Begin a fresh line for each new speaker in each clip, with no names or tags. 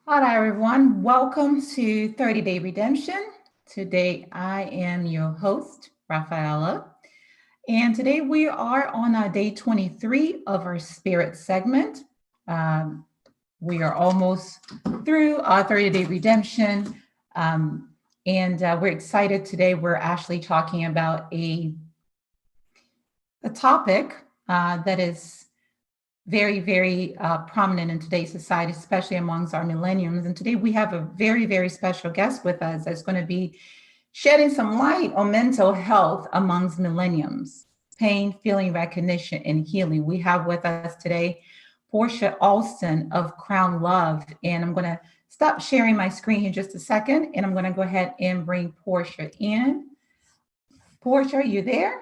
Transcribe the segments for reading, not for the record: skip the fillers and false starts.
Hi, everyone. Welcome to 30 Day Redemption. Today, I am your host, Rafaela. And today, we are on day 23 of our Spirit segment. Um, we are almost through our 30 Day Redemption. Um, and we're excited today. We're actually talking about a topic that is very prominent in today's society, especially amongst our millennials. And today we have a very special guest with us that's going to be shedding some light on mental health amongst millennials, pain, feeling, recognition, and healing. We have with us today Portia Alston of Crown Love. And I'm going to stop sharing my screen in just a second. And I'm going to go ahead and bring Portia in. Portia, are you there?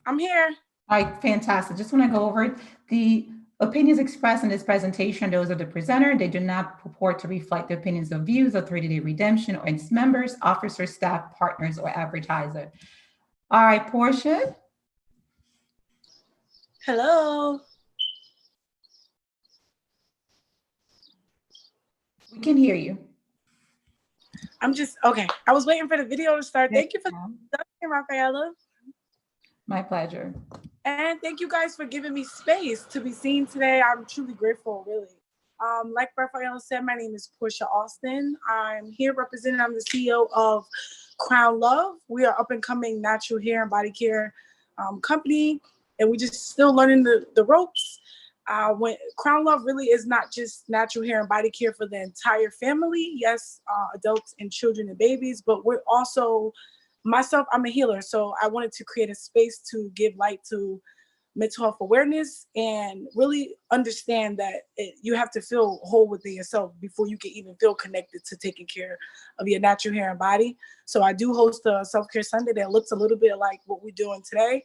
I'm here.
All right, fantastic. Just want to go over the opinions expressed in this presentation. Those of the presenter. They do not purport to reflect the opinions of views of 30 Day Redemption or its members, officers, staff, partners, or advertiser. All right, Portia.
Hello.
We can hear you.
I'm just okay. I was waiting for the video to start.
Yes,
Thank you for
ma'am.
starting, Rafaela.
My pleasure.
And thank you guys for giving me space to be seen today. I'm truly grateful, really. Like Rafaela said, my name is Portia Alston. I'm here representing, I'm the CEO of Crown Love. We are up and coming natural hair and body care company, and we just still learning the ropes. When Crown Love really is not just natural hair and body care for the entire family. Yes, adults and children and babies, but we're also myself. I'm a healer, so I wanted to create a space to give light to mental health awareness and really understand that you have to feel whole within yourself before you can even feel connected to taking care of your natural hair and body. So I do host a self-care Sunday that looks a little bit like what we're doing today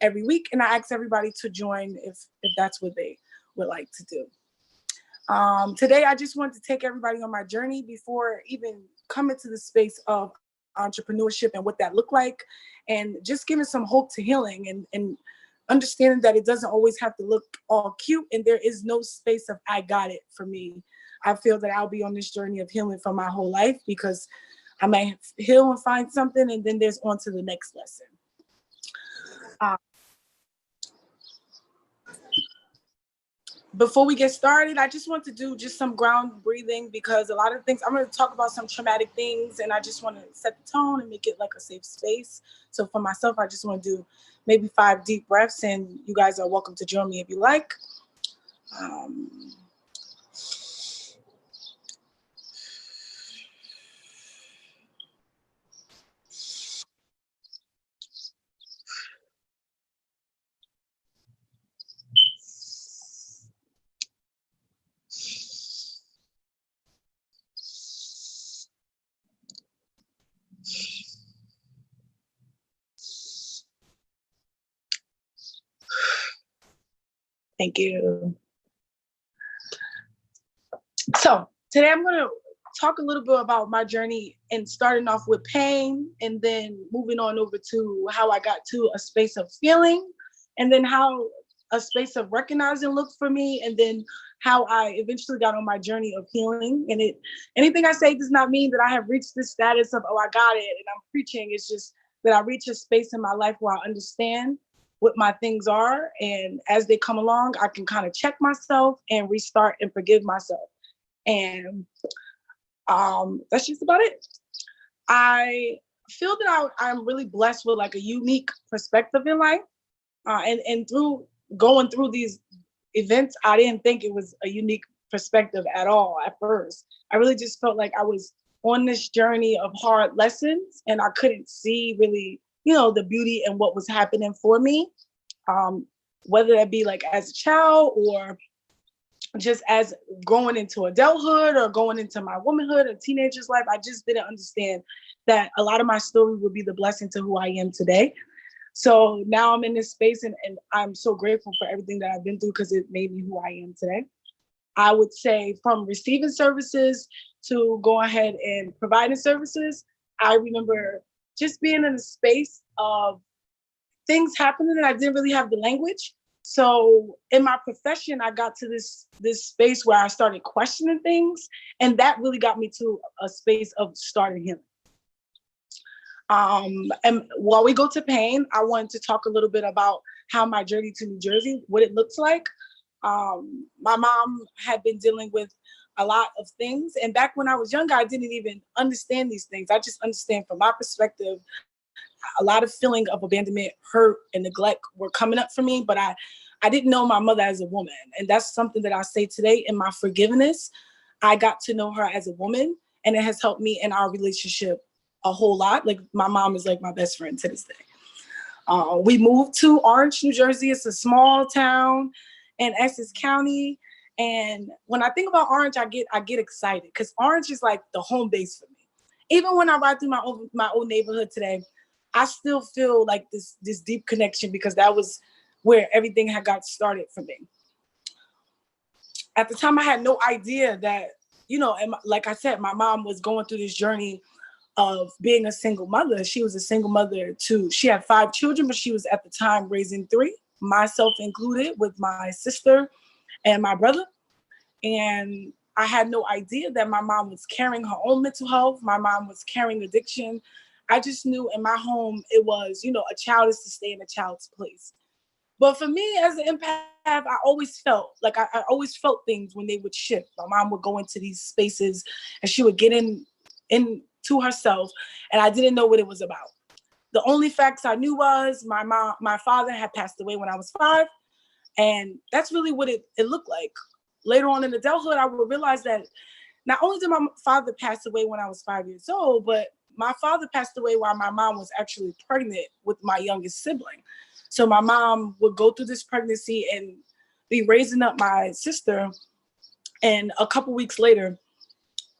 every week, and I ask everybody to join if that's what they would like to do. Today I just wanted to take everybody on my journey before even coming to the space of entrepreneurship and what that looked like, and just giving some hope to healing and understanding that it doesn't always have to look all cute, and there is no space of I got it for me. I feel that I'll be on this journey of healing for my whole life because I might heal and find something, and then there's on to the next lesson. Uh, Before we get started, I just want to do just some ground breathing because a lot of things, I'm going to talk about some traumatic things, and I just want to set the tone and make it like a safe space. So for myself, I just want to do maybe 5 deep breaths, and you guys are welcome to join me if you like. Um, Thank you. So today I'm going to talk a little bit about my journey and starting off with pain and then moving on over to how I got to a space of feeling and then how a space of recognizing looked for me and then how I eventually got on my journey of healing. And anything I say does not mean that I have reached this status of, oh, I got it and I'm preaching. It's just that I reach a space in my life where I understand what my things are. And as they come along, I can kind of check myself and restart and forgive myself. And that's just about it. I feel that I'm really blessed with like a unique perspective in life. And through going through these events, I didn't think it was a unique perspective at all at first. I really just felt like I was on this journey of hard lessons and I couldn't see really, the beauty in what was happening for me. Whether that be like as a child or just as going into adulthood or going into my womanhood or teenager's life, I just didn't understand that a lot of my story would be the blessing to who I am today. So now I'm in this space and I'm so grateful for everything that I've been through because it made me who I am today. I would say from receiving services to go ahead and providing services, I remember just being in a space of things happening and I didn't really have the language. So in my profession, I got to this space where I started questioning things, and that really got me to a space of starting healing. And while we go to pain, I wanted to talk a little bit about how my journey to New Jersey, what it looks like. My mom had been dealing with a lot of things. And back when I was younger, I didn't even understand these things. I just understand from my perspective, a lot of feeling of abandonment, hurt, and neglect were coming up for me, but I didn't know my mother as a woman. And that's something that I say today in my forgiveness. I got to know her as a woman, and it has helped me in our relationship a whole lot. Like, my mom is like my best friend to this day. We moved to Orange, New Jersey. It's a small town in Essex County. And when I think about Orange, I get excited because Orange is like the home base for me. Even when I ride through my old neighborhood today, I still feel like this deep connection because that was where everything had got started for me. At the time, I had no idea that, and like I said, my mom was going through this journey of being a single mother. She was a single mother too. She had 5 children, but she was at the time raising 3, myself included, with my sister and my brother. And I had no idea that my mom was carrying her own mental health. My mom was carrying addiction. I just knew in my home, it was, a child is to stay in a child's place. But for me as an empath, I always felt like I always felt things when they would shift. My mom would go into these spaces and she would get into herself, and I didn't know what it was about. The only facts I knew was my father had passed away when I was 5. And that's really what it looked like. Later on in adulthood, I would realize that not only did my father pass away when I was 5 years old, but my father passed away while my mom was actually pregnant with my youngest sibling. So my mom would go through this pregnancy and be raising up my sister. And a couple weeks later,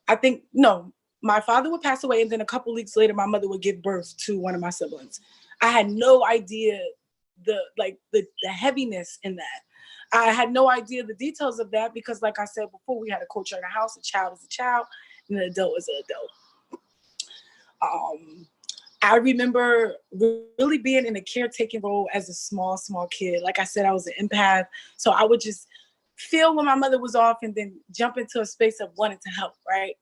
my father would pass away. And then a couple weeks later, my mother would give birth to one of my siblings. I had no idea the heaviness in that. I had no idea the details of that because, like I said before, we had a culture in the house: a child is a child, and an adult is an adult. I remember really being in a caretaking role as a small kid. Like I said, I was an empath, so I would just feel when my mother was off, and then jump into a space of wanting to help. Right.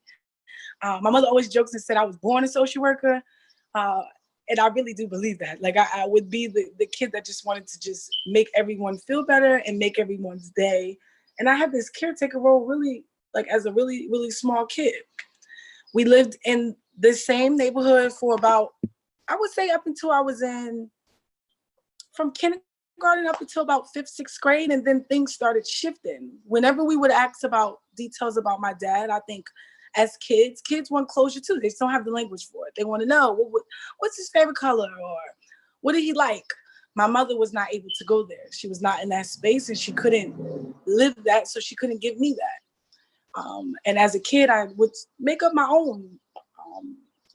My mother always jokes and said I was born a social worker. And I really do believe that. Like, I would be the kid that just wanted to just make everyone feel better and make everyone's day. And I had this caretaker role really, like, as a really, really small kid. We lived in the same neighborhood for about, I would say, up until I was from kindergarten up until about 5th, 6th grade. And then things started shifting. Whenever we would ask about details about my dad, I think as kids want closure too. They just don't have the language for it. They want to know what's his favorite color, or what did he like? My mother was not able to go there. She was not in that space, and she couldn't live that, so she couldn't give me that. And as a kid, I would make up my own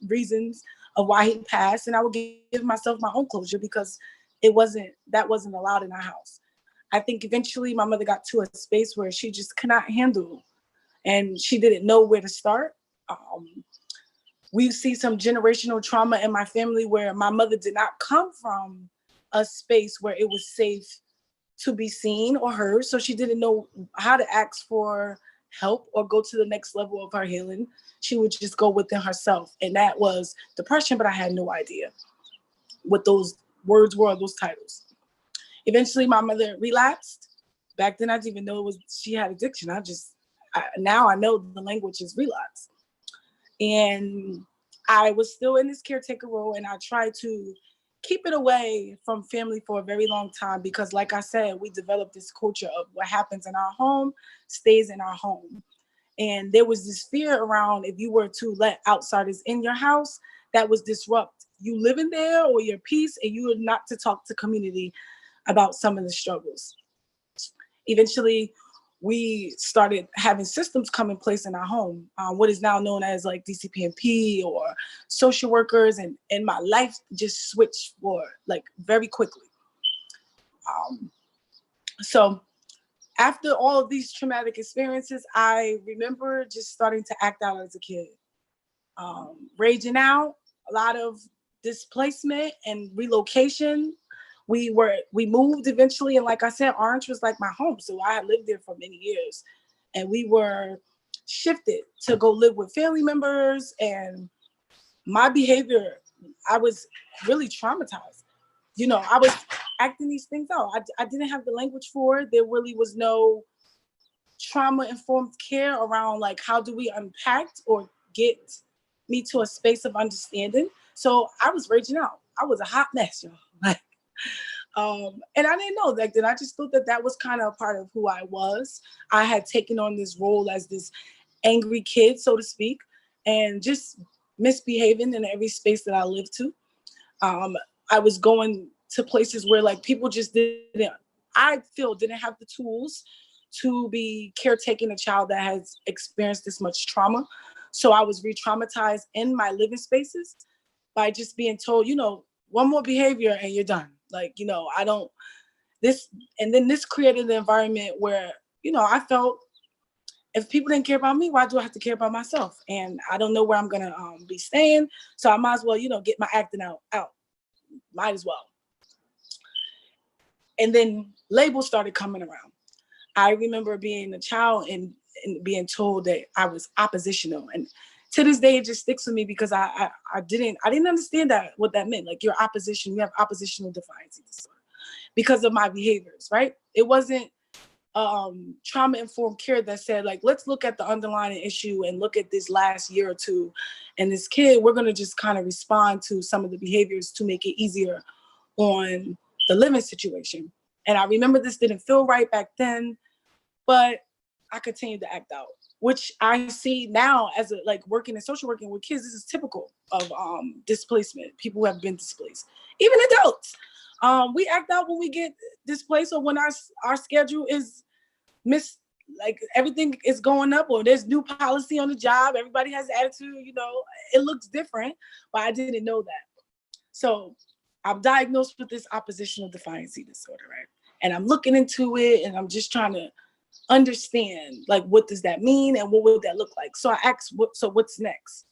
reasons of why he passed, and I would give myself my own closure because that wasn't allowed in our house. I think eventually my mother got to a space where she just could not handle, and she didn't know where to start. We see some generational trauma in my family where my mother did not come from a space where it was safe to be seen or heard. So she didn't know how to ask for help or go to the next level of her healing. She would just go within herself. And that was depression, but I had no idea what those words were, those titles. Eventually, my mother relapsed. Back then, I didn't even know she had addiction. Now I know the language is relapse. And I was still in this caretaker role, and I tried to keep it away from family for a very long time because, like I said, we developed this culture of what happens in our home stays in our home. And there was this fear around if you were to let outsiders in your house, that was disrupt you living there or your peace, and you were not to talk to community about some of the struggles. Eventually, we started having systems come in place in our home, what is now known as like DCPNP or social workers, and my life just switched for like very quickly. So after all of these traumatic experiences, I remember just starting to act out as a kid, raging out, a lot of displacement and relocation We moved eventually, and like I said, Orange was like my home, so I had lived there for many years, and we were shifted to go live with family members. And my behavior, I was really traumatized. I was acting these things out. I didn't have the language for it. There really was no trauma informed care around like how do we unpack or get me to a space of understanding. So I was raging out. I was a hot mess, y'all. Like, and I didn't know that then. I just thought that that was kind of a part of who I was. I had taken on this role as this angry kid, so to speak, and just misbehaving in every space that I lived to. I was going to places where like people just didn't, I feel, didn't have the tools to be caretaking a child that has experienced this much trauma. So I was re-traumatized in my living spaces by just being told, one more behavior and you're done. Like, I don't, this, and then this created an environment where, I felt if people didn't care about me, why do I have to care about myself? And I don't know where I'm going to be staying. So I might as well, get my acting out. Might as well. And then labels started coming around. I remember being a child and being told that I was oppositional. And to this day, it just sticks with me because I didn't understand that, what that meant. Like, you're opposition, you have oppositional defiance disorder because of my behaviors, right? It wasn't trauma informed care that said, like, let's look at the underlying issue and look at this last year or two. And this kid, we're going to just kind of respond to some of the behaviors to make it easier on the living situation. And I remember this didn't feel right back then, but I continued to act out, which I see now as working and social working with kids. This is typical of displacement, people who have been displaced, even adults. We act out when we get displaced or when our schedule is like everything is going up or there's new policy on the job. Everybody has attitude, it looks different, but I didn't know that. So I'm diagnosed with this oppositional defiance disorder, right? And I'm looking into it and I'm just trying to understand, like, what does that mean and what would that look like? So I asked, what's next?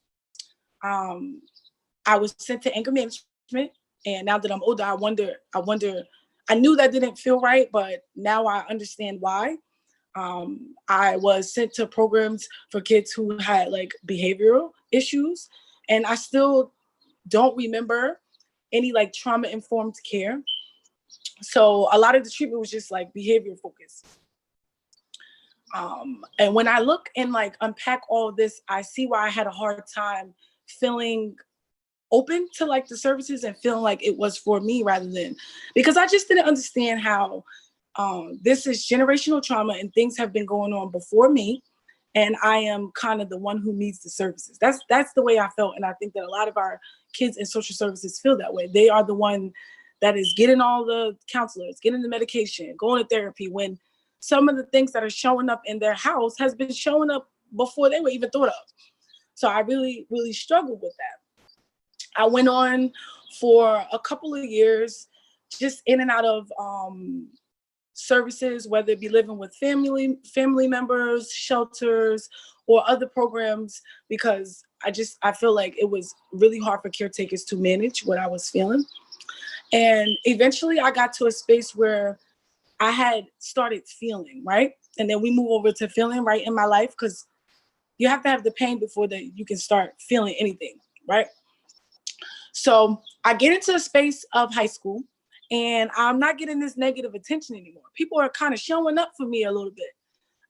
I was sent to anger management. And now that I'm older, I wonder, I knew that didn't feel right, but now I understand why. I was sent to programs for kids who had like behavioral issues, and I still don't remember any like trauma informed care. So a lot of the treatment was just like behavior focused. And when I look and like unpack all of this, I see why I had a hard time feeling open to like the services and feeling like it was for me rather than, because I just didn't understand how this is generational trauma and things have been going on before me. And I am kind of the one who needs the services. That's the way I felt. And I think that a lot of our kids in social services feel that way. They are the one that is getting all the counselors, getting the medication, going to therapy, when some of the things that are showing up in their house has been showing up before they were even thought of. So I really, really struggled with that. I went on for a couple of years, just in and out of services, whether it be living with family members, shelters, or other programs, because I feel like it was really hard for caretakers to manage what I was feeling. And eventually I got to a space where I had started feeling, right? And then we move over to feeling right in my life, because you have to have the pain before that you can start feeling anything, right? So I get into a space of high school and I'm not getting this negative attention anymore. People are kind of showing up for me a little bit.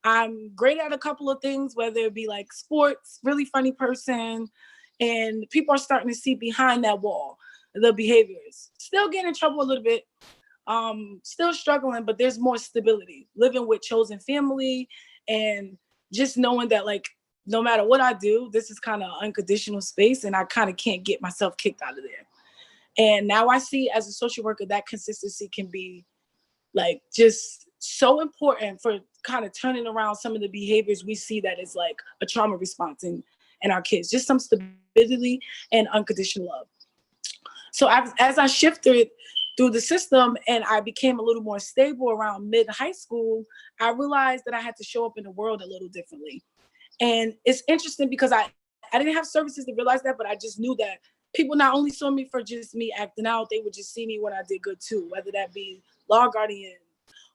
I'm great at a couple of things, whether it be like sports, really funny person, and people are starting to see behind that wall, the behaviors. Still getting in trouble a little bit, still struggling, but there's more stability. Living with chosen family and just knowing that like, no matter what I do, this is kind of unconditional space and I kind of can't get myself kicked out of there. And now I see as a social worker that consistency can be like just so important for kind of turning around some of the behaviors we see that is like a trauma response in our kids, just some stability and unconditional love. So as I shifted through the system and I became a little more stable around mid-high school, I realized that I had to show up in the world a little differently. And it's interesting because I didn't have services to realize that, but I just knew that people not only saw me for just me acting out, they would just see me when I did good too, whether that be law guardian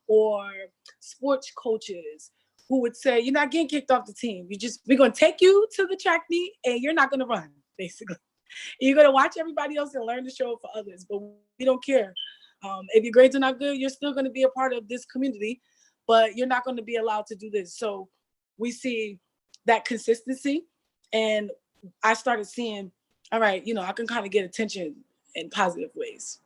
or sports coaches who would say, you're not getting kicked off the team. We're going to take you to the track meet and you're not going to run, basically. You're going to watch everybody else and learn to show up for others, but we don't care. If your grades are not good, you're still going to be a part of this community, but you're not going to be allowed to do this. So we see that consistency, and I started seeing, all right, I can kind of get attention in positive ways.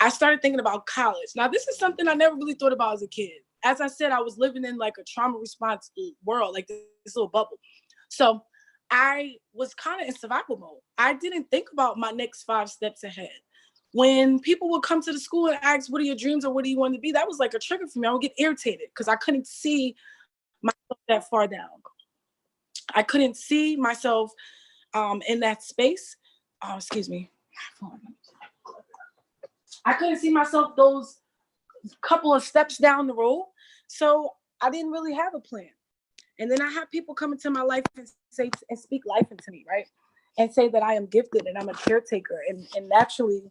I started thinking about college. Now, this is something I never really thought about as a kid. As I said, I was living in like a trauma response world, like this little bubble. So I was kind of in survival mode. I didn't think about my next 5 steps ahead. When people would come to the school and ask, what are your dreams or what do you want to be? That was like a trigger for me. I would get irritated because I couldn't see myself that far down. I couldn't see myself in that space. Oh, excuse me. I couldn't see myself those couple of steps down the road. So I didn't really have a plan. And then I had people come into my life and say and speak life into me, right? And say that I am gifted and I'm a caretaker. And naturally,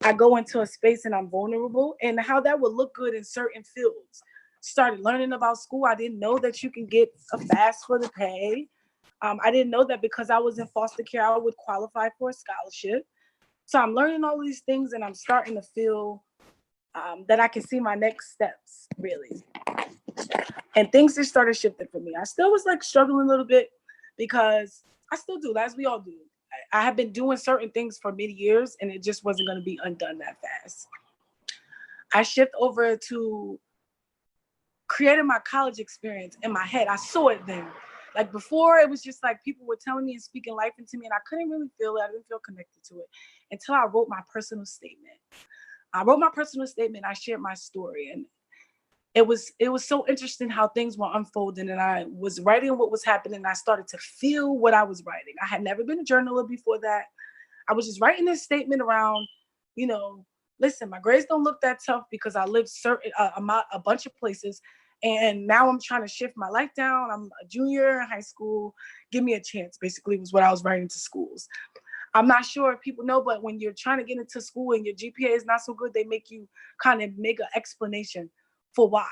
I go into a space and I'm vulnerable, and how that would look good in certain fields. Started learning about school. I didn't know that you can get a fast for the pay. I didn't know that because I was in foster care, I would qualify for a scholarship. So I'm learning all these things, and I'm starting to feel that I can see my next steps, really. And things just started shifting for me. I still was like struggling a little bit because I still do, as we all do. I have been doing certain things for many years, and it just wasn't going to be undone that fast. I shift over to creating my college experience in my head. I saw it then. Like before, it was just like people were telling me and speaking life into me, and I couldn't really feel it. I didn't feel connected to it until I wrote my personal statement. I wrote my personal statement. I shared my story, and it was so interesting how things were unfolding, and I was writing what was happening. And I started to feel what I was writing. I had never been a journaler before that. I was just writing this statement around, listen, my grades don't look that tough because I lived a bunch of places. And now I'm trying to shift my life down. I'm a junior in high school. Give me a chance, basically, was what I was writing to schools. I'm not sure if people know, but when you're trying to get into school and your GPA is not so good, they make you kind of make an explanation for why.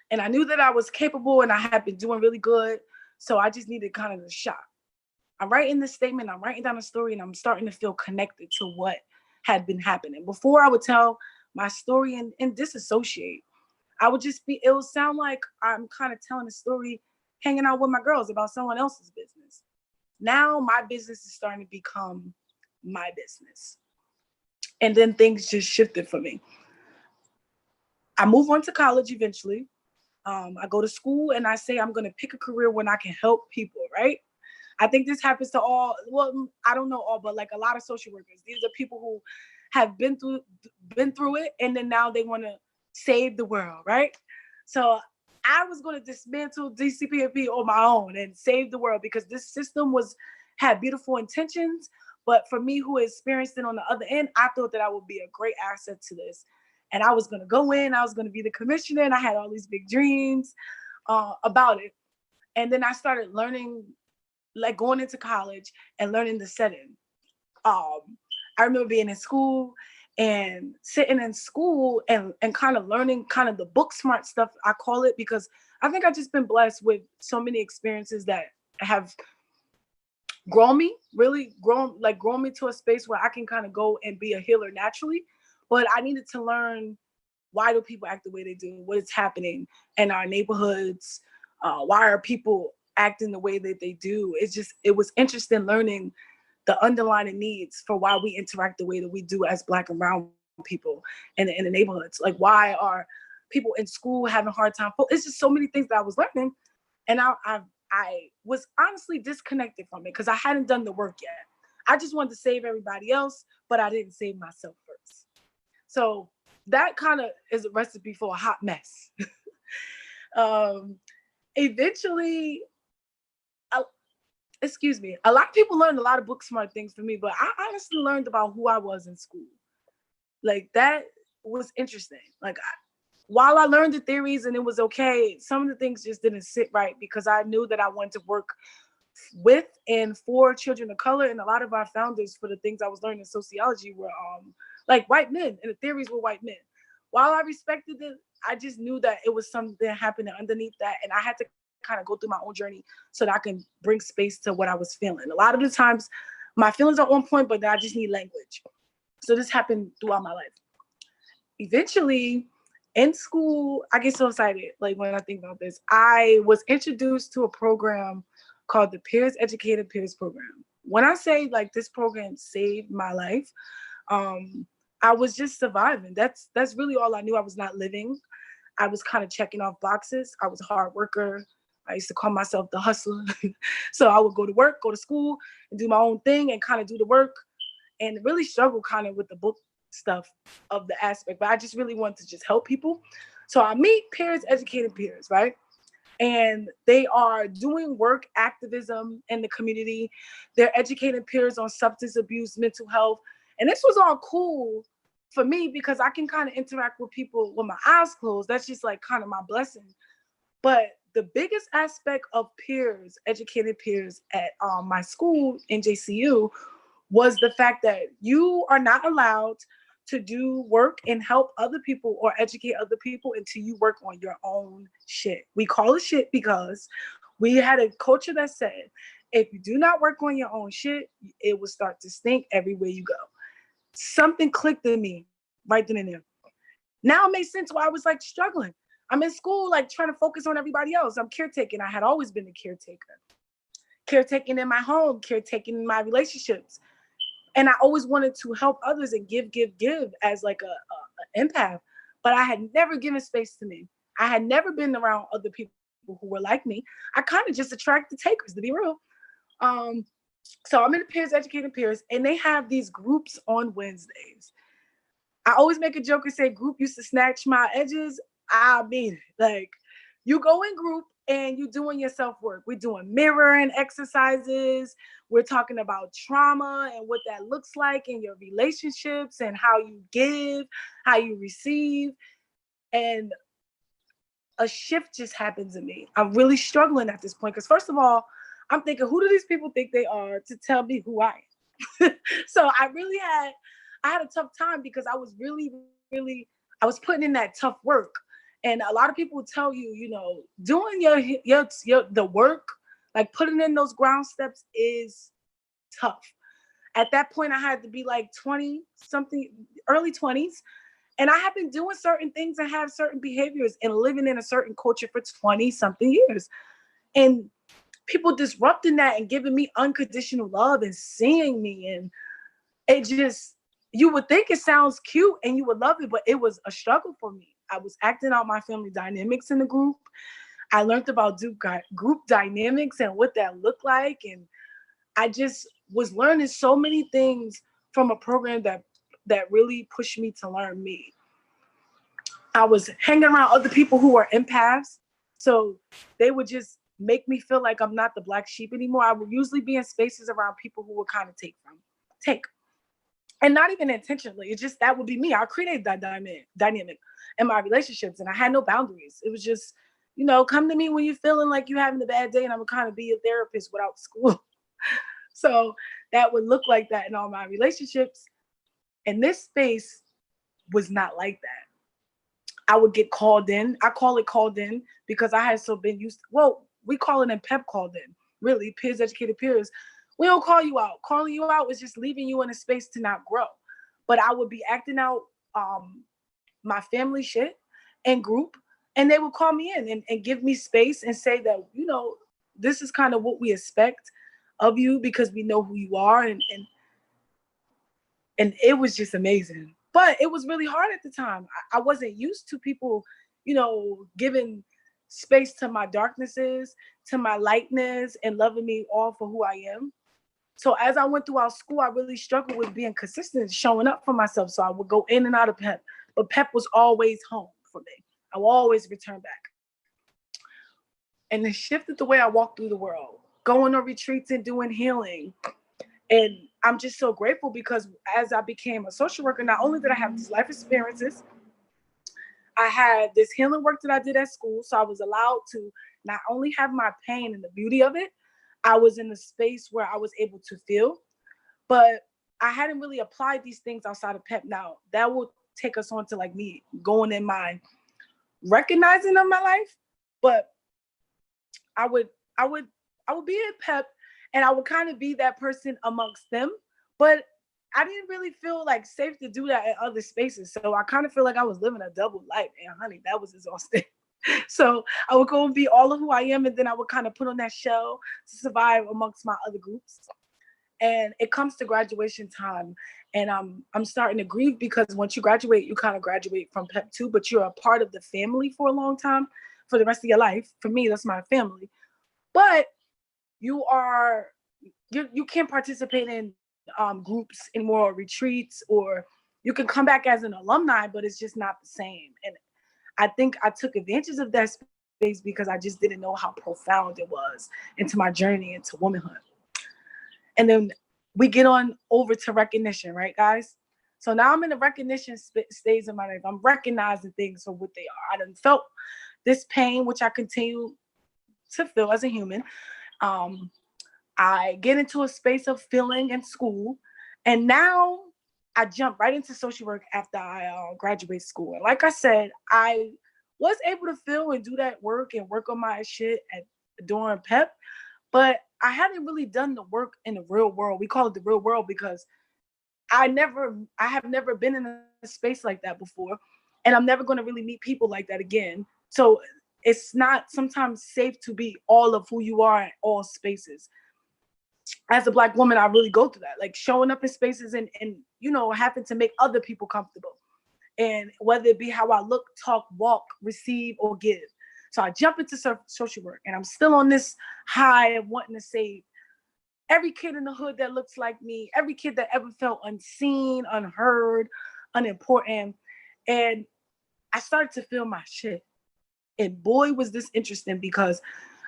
And I knew that I was capable and I had been doing really good. So I just needed kind of the shot. I'm writing this statement, I'm writing down a story, and I'm starting to feel connected to what had been happening. Before I would tell my story and disassociate. I would just it would sound like I'm kind of telling a story, hanging out with my girls about someone else's business. Now my business is starting to become my business. And then things just shifted for me. I move on to college eventually. I go to school and I say I'm going to pick a career when I can help people, right? I think this happens to all, well, I don't know all, but like a lot of social workers. These are people who have been through it, and then now they want to save the world, right? So I was going to dismantle DCPFP on my own and save the world because this system had beautiful intentions. But for me, who experienced it on the other end, I thought that I would be a great asset to this. And I was going to go in, I was going to be the commissioner, and I had all these big dreams about it. And then I started learning, like going into college and learning the setting. I remember being in school and sitting in school and kind of learning kind of the book smart stuff, I call it, because I think I've just been blessed with so many experiences that have grown me to a space where I can kind of go and be a healer naturally. But I needed to learn, why do people act the way they do? What is happening in our neighborhoods? Why are people acting the way that they do? It was interesting learning the underlying needs for why we interact the way that we do as Black and brown people in the neighborhoods. Like, why are people in school having a hard time? It's just so many things that I was learning. And I was honestly disconnected from it because I hadn't done the work yet. I just wanted to save everybody else, but I didn't save myself first. So that kind of is a recipe for a hot mess. Eventually, a lot of people learned a lot of book smart things from me, but I honestly learned about who I was in school. Like, that was interesting. Like, while I learned the theories and it was okay, some of the things just didn't sit right because I knew that I wanted to work with and for children of color. And a lot of our founders for the things I was learning in sociology were like white men, and the theories were white men. While I respected it, I just knew that it was something happening underneath that. And I had to kind of go through my own journey so that I can bring space to what I was feeling. A lot of the times my feelings are on point, but I just need language. So this happened throughout my life. Eventually, in school, I get so excited. Like when I think about this, I was introduced to a program called the Peers Educated Peers Program. When I say like this program saved my life, I was just surviving. That's really all I knew. I was not living. I was kind of checking off boxes. I was a hard worker. I used to call myself the hustler. So I would go to work, go to school, and do my own thing and kind of do the work, and really struggle kind of with the book stuff of the aspect. But I just really wanted to just help people. So I meet peers, educated peers, right? And they are doing work activism in the community. They're educating peers on substance abuse, mental health. And this was all cool for me because I can kind of interact with people with my eyes closed. That's just like kind of my blessing. But the biggest aspect of peers, educated peers at my school, NJCU, was the fact that you are not allowed to do work and help other people or educate other people until you work on your own shit. We call it shit because we had a culture that said, if you do not work on your own shit, it will start to stink everywhere you go. Something clicked in me right then and there. Now it makes sense why I was like struggling. I'm in school, like trying to focus on everybody else. I'm caretaking. I had always been a caretaker. Caretaking in my home, caretaking in my relationships. And I always wanted to help others and give as like a empath. But I had never given space to me. I had never been around other people who were like me. I kind of just attracted takers, to be real. So I'm in the peers, educating peers, and they have these groups on Wednesdays. I always make a joke and say group used to snatch my edges. I mean, like you go in group and you doing your self-work. We're doing mirroring exercises. We're talking about trauma and what that looks like in your relationships and how you give, how you receive. And a shift just happens in me. I'm really struggling at this point because first of all, I'm thinking, who do these people think they are to tell me who I am? So I had a tough time because I was really, I was putting in that tough work. And a lot of people tell you, you know, doing the work, like putting in those ground steps is tough. At that point, I had to be like 20 something, early 20s. And I have been doing certain things and have certain behaviors and living in a certain culture for 20 something years. And people disrupting that and giving me unconditional love and seeing me. And it just, you would think it sounds cute and you would love it, but it was a struggle for me. I was acting out my family dynamics in the group. I learned about group dynamics and what that looked like. And I just was learning so many things from a program that really pushed me to learn me. I was hanging around other people who were empaths. So they would just make me feel like I'm not the black sheep anymore. I would usually be in spaces around people who would kind of take. And not even intentionally. It's just that would be me. I created that dynamic in my relationships and I had no boundaries. It was just, you know, come to me when you're feeling like you're having a bad day and I'm gonna kind of be a therapist without school. So that would look like that in all my relationships. And this space was not like that. I would get called in. I call it called in because I had so been used to, well, we call it in PEP called in, really, peers, educated peers. We don't call you out. Calling you out is just leaving you in a space to not grow. But I would be acting out my family shit in group, and they would call me in and give me space and say that, you know, this is kind of what we expect of you because we know who you are. And it was just amazing. But it was really hard at the time. I wasn't used to people, you know, giving space to my darknesses, to my lightness, and loving me all for who I am. So as I went throughout school, I really struggled with being consistent, showing up for myself. So I would go in and out of PEP, but PEP was always home for me. I will always return back. And it shifted the way I walked through the world, going on retreats and doing healing. And I'm just so grateful because as I became a social worker, not only did I have these life experiences, I had this healing work that I did at school. So I was allowed to not only have my pain and the beauty of it, I was in a space where I was able to feel, but I hadn't really applied these things outside of PEP. Now that will take us on to like me going in my recognizing of my life, but I would I would I would be in PEP and I would kind of be that person amongst them, but I didn't really feel like safe to do that in other spaces. So I kind of feel like I was living a double life. And honey, that was exhausting. So I would go and be all of who I am, and then I would kind of put on that shell to survive amongst my other groups. And it comes to graduation time, and I'm starting to grieve because once you graduate, you kind of graduate from PEP 2, but you're a part of the family for a long time, for the rest of your life. For me, that's my family. But you are you can't participate in groups anymore or retreats, or you can come back as an alumni, but it's just not the same. And I think I took advantage of that space because I just didn't know how profound it was into my journey into womanhood. And then we get on over to recognition, right, guys? So now I'm in the recognition stage of my life. I'm recognizing things for what they are. I done felt this pain, which I continue to feel as a human. Um, I get into a space of feeling in school, and now I jump right into social work after I graduate school. And like I said, I was able to feel and do that work and work on my shit during PEP, but I hadn't really done the work in the real world. We call it the real world because I have never been in a space like that before, and I'm never going to really meet people like that again. So it's not sometimes safe to be all of who you are in all spaces. As a Black woman, I really go through that, like showing up in spaces and having to make other people comfortable. And whether it be how I look, talk, walk, receive, or give. So I jump into social work, and I'm still on this high of wanting to save every kid in the hood that looks like me, every kid that ever felt unseen, unheard, unimportant. And I started to feel my shit. And boy, was this interesting, because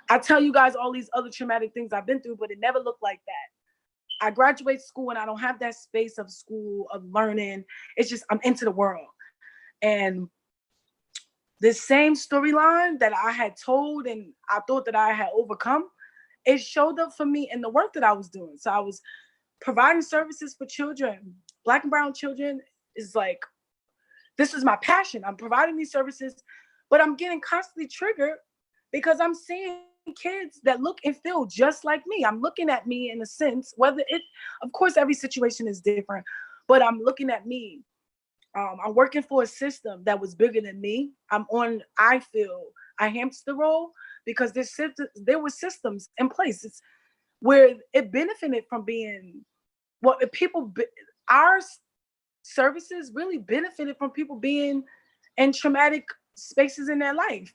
I tell you guys all these other traumatic things I've been through, but it never looked like that. I graduate school and I don't have that space of school, of learning. It's just, I'm into the world. And this same storyline that I had told and I thought that I had overcome, it showed up for me in the work that I was doing. So I was providing services for children, Black and brown children. Is like, this is my passion. I'm providing these services, but I'm getting constantly triggered because I'm seeing kids that look and feel just like me. I'm looking at me in a sense, of course, every situation is different, but I'm looking at me. I'm working for a system that was bigger than me. I feel a hamster roll because there were systems in place. It's where it benefited from being our services really benefited from people being in traumatic spaces in their life.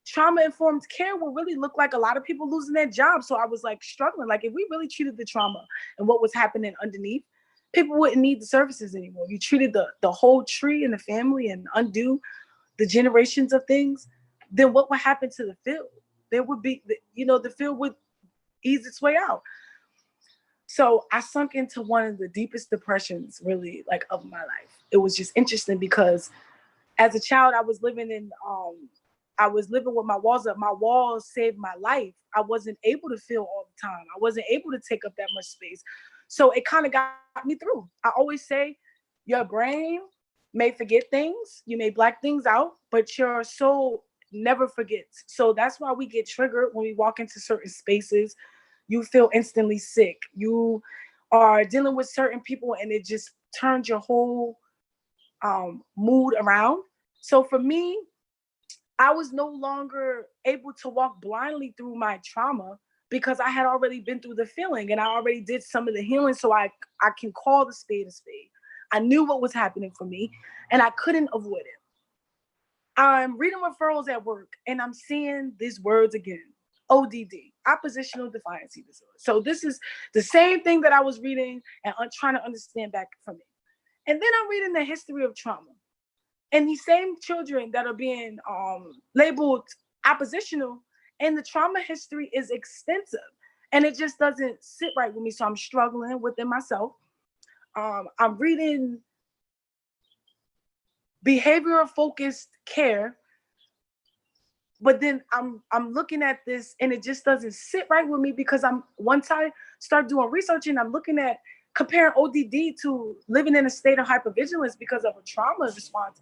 Trauma-informed care will really look like a lot of people losing their jobs. So I was like struggling. Like, if we really treated the trauma and what was happening underneath, people wouldn't need the services anymore. You treated the whole tree and the family and undo the generations of things, then what would happen to the field? There would be, the field would ease its way out. So I sunk into one of the deepest depressions, really, like, of my life. It was just interesting because as a child, I was living with my walls up. My walls saved my life. I wasn't able to feel all the time. I wasn't able to take up that much space. So it kind of got me through. I always say your brain may forget things, you may black things out, but your soul never forgets. So that's why we get triggered when we walk into certain spaces. You feel instantly sick. You are dealing with certain people and it just turns your whole mood around. So for me, I was no longer able to walk blindly through my trauma because I had already been through the feeling and I already did some of the healing. So I can call the spade a spade. I knew what was happening for me and I couldn't avoid it. I'm reading referrals at work and I'm seeing these words again. ODD, oppositional defiance disorder. So this is the same thing that I was reading and trying to understand back from it. And then I'm reading the history of trauma. And these same children that are being labeled oppositional, and the trauma history is extensive. And it just doesn't sit right with me. So I'm struggling within myself. I'm reading behavioral focused care But then I'm looking at this and it just doesn't sit right with me, because once I start doing research and I'm looking at comparing ODD to living in a state of hypervigilance because of a trauma response,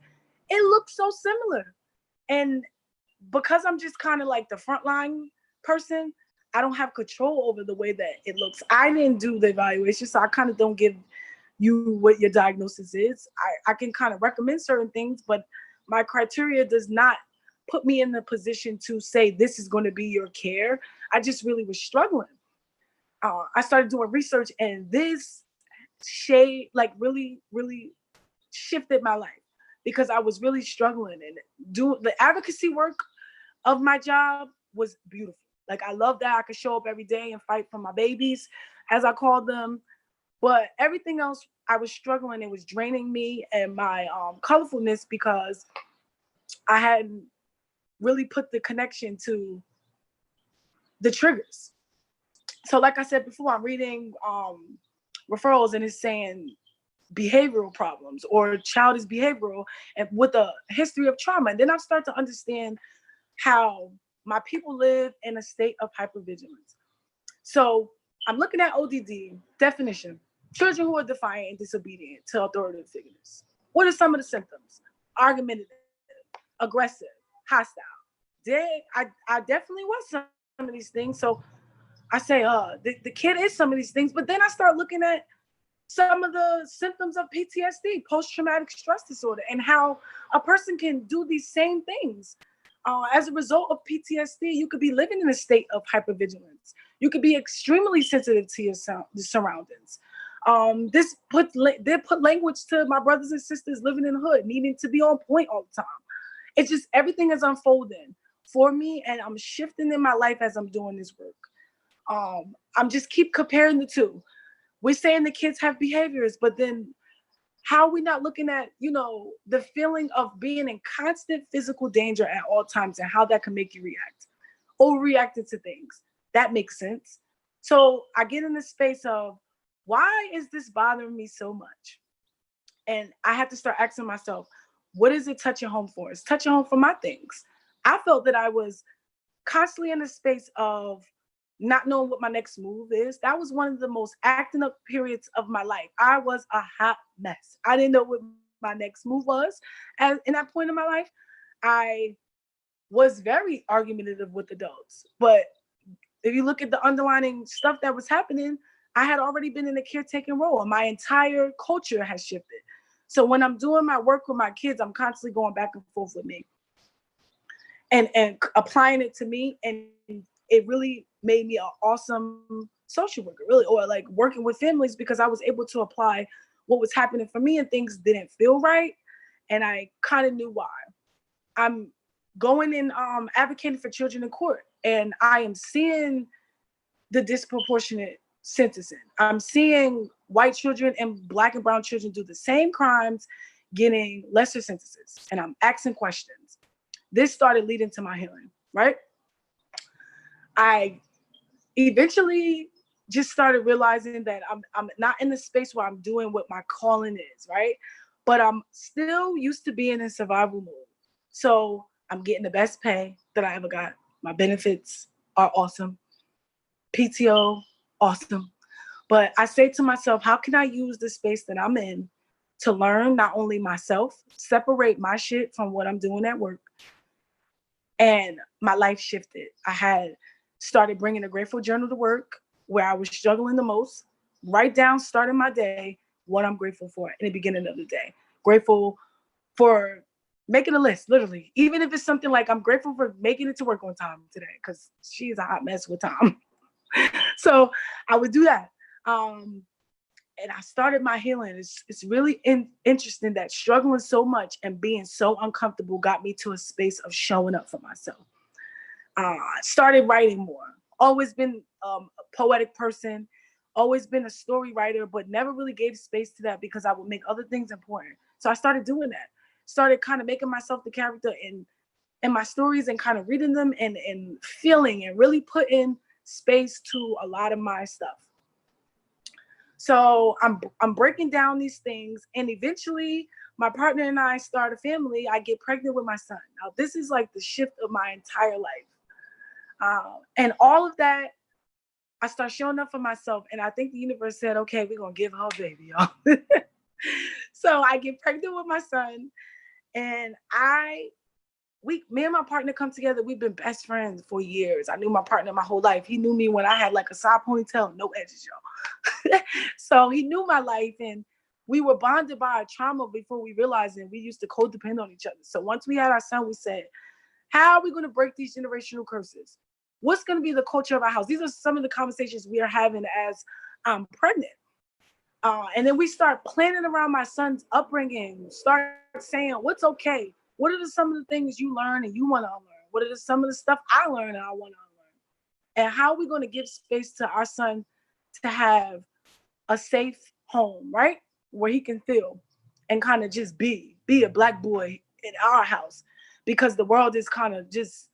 it looks so similar. And because I'm just kind of like the frontline person, I don't have control over the way that it looks. I didn't do the evaluation, so I kind of don't give you what your diagnosis is. I can kind of recommend certain things, but my criteria does not put me in the position to say this is going to be your care. I just really was struggling. I started doing research, and this shade like really, really shifted my life, because I was really struggling, and doing the advocacy work of my job was beautiful. Like, I love that I could show up every day and fight for my babies, as I call them. But everything else, I was struggling. It was draining me and my colorfulness, because I hadn't really put the connection to the triggers. So like I said before, I'm reading referrals, and it's saying behavioral problems or child is behavioral and with a history of trauma. And then I start to understand how my people live in a state of hypervigilance. So I'm looking at ODD definition: children who are defiant and disobedient to authoritative figures. What are some of the symptoms? Argumentative, aggressive, hostile. I definitely was some of these things. So I say, the kid is some of these things. But then I start looking at some of the symptoms of PTSD, post-traumatic stress disorder, and how a person can do these same things. As a result of PTSD, you could be living in a state of hypervigilance. You could be extremely sensitive to your surroundings. They put language to my brothers and sisters living in the hood, needing to be on point all the time. It's just everything is unfolding for me, and I'm shifting in my life as I'm doing this work. I'm just keep comparing the two. We're saying the kids have behaviors, but then how are we not looking at, the feeling of being in constant physical danger at all times, and how that can make you react, overreacting to things? That makes sense. So I get in the space of, why is this bothering me so much? And I had to start asking myself, what is it touching home for? It's touching home for my things. I felt that I was constantly in the space of not knowing what my next move is. That was one of the most acting up periods of my life. I was a hot mess. I didn't know what my next move was. And in that point in my life, I was very argumentative with adults. But if you look at the underlying stuff that was happening, I had already been in a caretaking role, and my entire culture has shifted. So when I'm doing my work with my kids, I'm constantly going back and forth with me and applying it to me. And it really made me an awesome social worker, really, or like working with families, because I was able to apply what was happening for me, and things didn't feel right. And I kind of knew why. I'm going and advocating for children in court, and I am seeing the disproportionate sentencing. I'm seeing white children and Black and brown children do the same crimes, getting lesser sentences. And I'm asking questions. This started leading to my healing, right? I eventually just started realizing that I'm not in the space where I'm doing what my calling is, right? But I'm still used to being in survival mode. So I'm getting the best pay that I ever got. My benefits are awesome. PTO, awesome. But I say to myself, how can I use the space that I'm in to learn not only myself, separate my shit from what I'm doing at work? And my life shifted. I had started bringing a grateful journal to work, where I was struggling the most. Write down, starting my day, what I'm grateful for in the beginning of the day. Grateful for making a list, literally. Even if it's something like, I'm grateful for making it to work on time today, because she's a hot mess with time. So I would do that. And I started my healing. It's really interesting that struggling so much and being so uncomfortable got me to a space of showing up for myself. I started writing more. Always been a poetic person, always been a story writer, but never really gave space to that because I would make other things important. So I started doing that. Started kind of making myself the character in my stories, and kind of reading them and feeling and really putting space to a lot of my stuff. So I'm breaking down these things, and eventually my partner and I start a family. I get pregnant with my son. Now this is like the shift of my entire life, and all of that. I start showing up for myself, and I think the universe said, "Okay, we're gonna give her a baby, y'all." So I get pregnant with my son, and me and my partner come together. We've been best friends for years. I knew my partner my whole life. He knew me when I had like a side ponytail, no edges, y'all. So he knew my life, and we were bonded by our trauma before we realized it. We used to codepend on each other. So once we had our son, we said, how are we going to break these generational curses? What's going to be the culture of our house? These are some of the conversations we are having as I'm pregnant. And then we start planning around my son's upbringing, start saying what's okay. What are some of the things you learn and you want to unlearn? What are some of the stuff I learned and I want to unlearn? And how are we going to give space to our son to have a safe home, right? Where he can feel and kind of just be a black boy in our house, because the world is kind of just,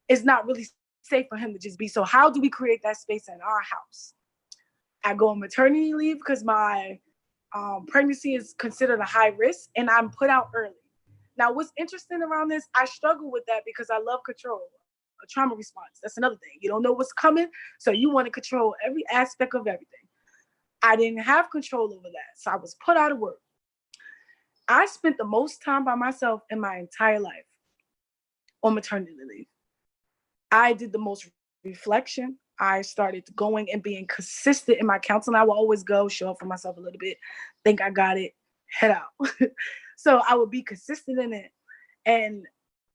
it's not really safe for him to just be. So how do we create that space in our house? I go on maternity leave because my pregnancy is considered a high risk, and I'm put out early. Now, what's interesting around this, I struggle with that because I love control, a trauma response. That's another thing. You don't know what's coming, so you want to control every aspect of everything. I didn't have control over that, so I was put out of work. I spent the most time by myself in my entire life on maternity leave. I did the most reflection. I started going and being consistent in my counseling. I will always go, show up for myself a little bit, think I got it, head out. So I would be consistent in it. And